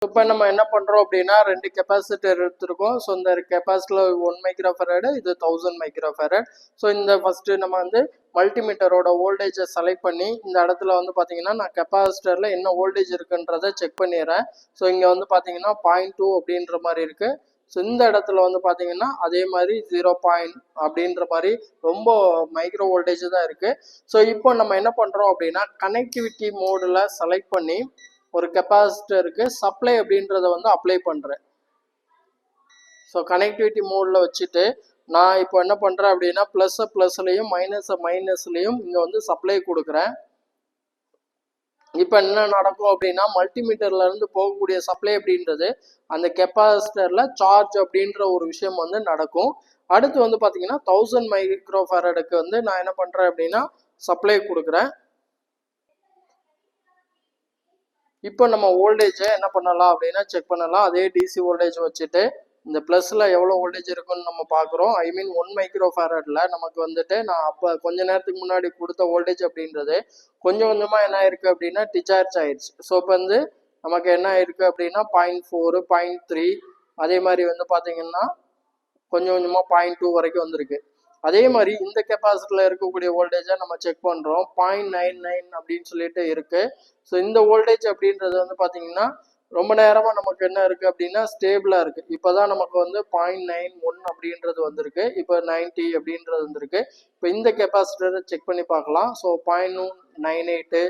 இப்போ நம்ம என்ன பண்ணுறோம் அப்படின்னா 2 கெப்பாசிட்டர் எடுத்துருக்கோம். ஸோ இந்த கெப்பாசிட்டர் 1 மைக்ரோ ஃபெரடு, இது 1000 மைக்ரோ ஃபெரட். ஸோ இந்த ஃபஸ்ட்டு நம்ம வந்து மல்டிமீட்டரோட வோல்டேஜை செலக்ட் பண்ணி இந்த இடத்துல வந்து பார்த்தீங்கன்னா நான் கெப்பாசிட்டரில் என்ன வோல்டேஜ் இருக்குன்றதை செக் பண்ணிடுறேன். ஸோ இங்கே வந்து பார்த்தீங்கன்னா 0.2 அப்படின்ற மாதிரி இருக்குது. ஸோ இந்த இடத்துல வந்து பார்த்தீங்கன்னா அதே மாதிரி 0 அப்படின்ற மாதிரி ரொம்ப மைக்ரோ வோல்டேஜ் தான் இருக்குது. ஸோ இப்போ நம்ம என்ன பண்ணுறோம் அப்படின்னா கனெக்டிவிட்டி மோடில் செலக்ட் பண்ணி ஒரு கெப்பாசிட்டருக்கு சப்ளை அப்படின்றத வந்து அப்ளை பண்ணுறேன். ஸோ கனெக்டிவிட்டி மோடில் வச்சுட்டு நான் இப்போ என்ன பண்ணுறேன் அப்படின்னா ப்ளஸ்லையும் மைனஸ்லையும் இங்கே வந்து சப்ளை கொடுக்குறேன். இப்போ என்ன நடக்கும் அப்படின்னா மல்டிமீட்டர்லேருந்து போகக்கூடிய சப்ளை அப்படின்றது அந்த கெப்பாசிட்டரில் சார்ஜ் அப்படின்ற ஒரு விஷயம் வந்து நடக்கும். அடுத்து வந்து பார்த்தீங்கன்னா 1000 மைக்ரோ ஃபெரடுக்கு வந்து நான் என்ன பண்ணுறேன் அப்படின்னா சப்ளை கொடுக்குறேன். இப்போ நம்ம வோல்டேஜை என்ன பண்ணலாம் அப்படின்னா செக் பண்ணலாம். அதே டிசி வோல்டேஜ் வச்சுட்டு இந்த ப்ளஸில் எவ்வளோ வோல்டேஜ் இருக்குன்னு நம்ம பார்க்குறோம். ஐ மீன் 1 மைக்ரோ ஃபெரடில் நமக்கு வந்துட்டு நான் அப்போ கொஞ்ச நேரத்துக்கு முன்னாடி கொடுத்த வோல்டேஜ் அப்படின்றது கொஞ்சம் கொஞ்சமாக என்ன ஆயிருக்கு அப்படின்னா டிசார்ஜ் ஆயிடுச்சு. ஸோ இப்போ வந்து நமக்கு என்ன ஆயிருக்கு அப்படின்னா 0.4 0.3 அதே மாதிரி வந்து பார்த்தீங்கன்னா கொஞ்சம் கொஞ்சமாக 0.2 வரைக்கும் வந்திருக்கு. அதே மாதிரி இந்த கெப்பாசிட்டியில் இருக்கக்கூடிய வோல்டேஜை நம்ம செக் பண்ணுறோம். 0.99 அப்படின்னு சொல்லிட்டு இருக்கு. ஸோ இந்த வோல்டேஜ் அப்படின்றது வந்து பார்த்தீங்கன்னா ரொம்ப நேரமாக நமக்கு என்ன இருக்குது அப்படின்னா ஸ்டேபிளாக இருக்குது. இப்போ தான் நமக்கு வந்து 0.91 அப்படின்றது வந்திருக்கு. இப்போ 90 அப்படின்றது வந்திருக்கு. இப்போ இந்த கெப்பாசிட்டரை செக் பண்ணி பார்க்கலாம். ஸோ 0.98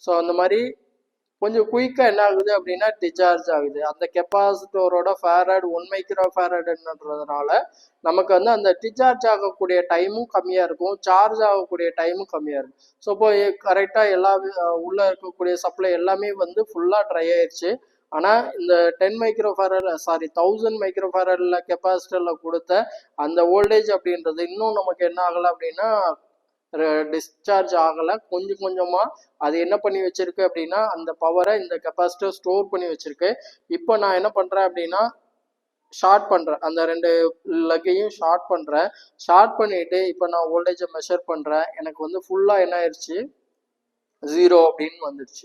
ஸோ அந்த மாதிரி கொஞ்சம் குயிக்காக என்ன ஆகுது அப்படின்னா டிசார்ஜ் ஆகுது. அந்த கெப்பாசிட்டரோட ஃபேரட் 1 மைக்ரோ ஃபேரட்ன்றதுனால நமக்கு வந்து அந்த டிசார்ஜ் ஆகக்கூடிய டைமும் கம்மியாக இருக்கும், சார்ஜ் ஆகக்கூடிய டைமும் கம்மியாக இருக்கும். ஸோ இப்போ கரெக்டாக எல்லா உள்ளே இருக்கக்கூடிய சப்ளை எல்லாமே வந்து ஃபுல்லாக ட்ரை ஆயிடுச்சு. ஆனால் இந்த 10 மைக்ரோ ஃபேரட் 1000 மைக்ரோ ஃபேரடில் கெப்பாசிட்டரில் கொடுத்த அந்த வோல்டேஜ் அப்படின்றது இன்னும் நமக்கு என்ன ஆகலை அப்படின்னா டிஸ்சார்ஜ் ஆகலை. கொஞ்சம் கொஞ்சமாக அது என்ன பண்ணி வச்சிருக்கு அப்படின்னா அந்த பவரை இந்த கெப்பாசிட்டர் ஸ்டோர் பண்ணி வச்சிருக்கு. இப்போ நான் என்ன பண்ணுறேன் அப்படின்னா ஷார்ட் பண்ணுறேன், அந்த 2 லக்கையும் ஷார்ட் பண்ணுறேன். ஷார்ட் பண்ணிவிட்டு இப்போ நான் வோல்டேஜை மெஷர் பண்ணுறேன். எனக்கு வந்து ஃபுல்லாக என்ன ஆயிடுச்சு 0 அப்படின்னு வந்துடுச்சு.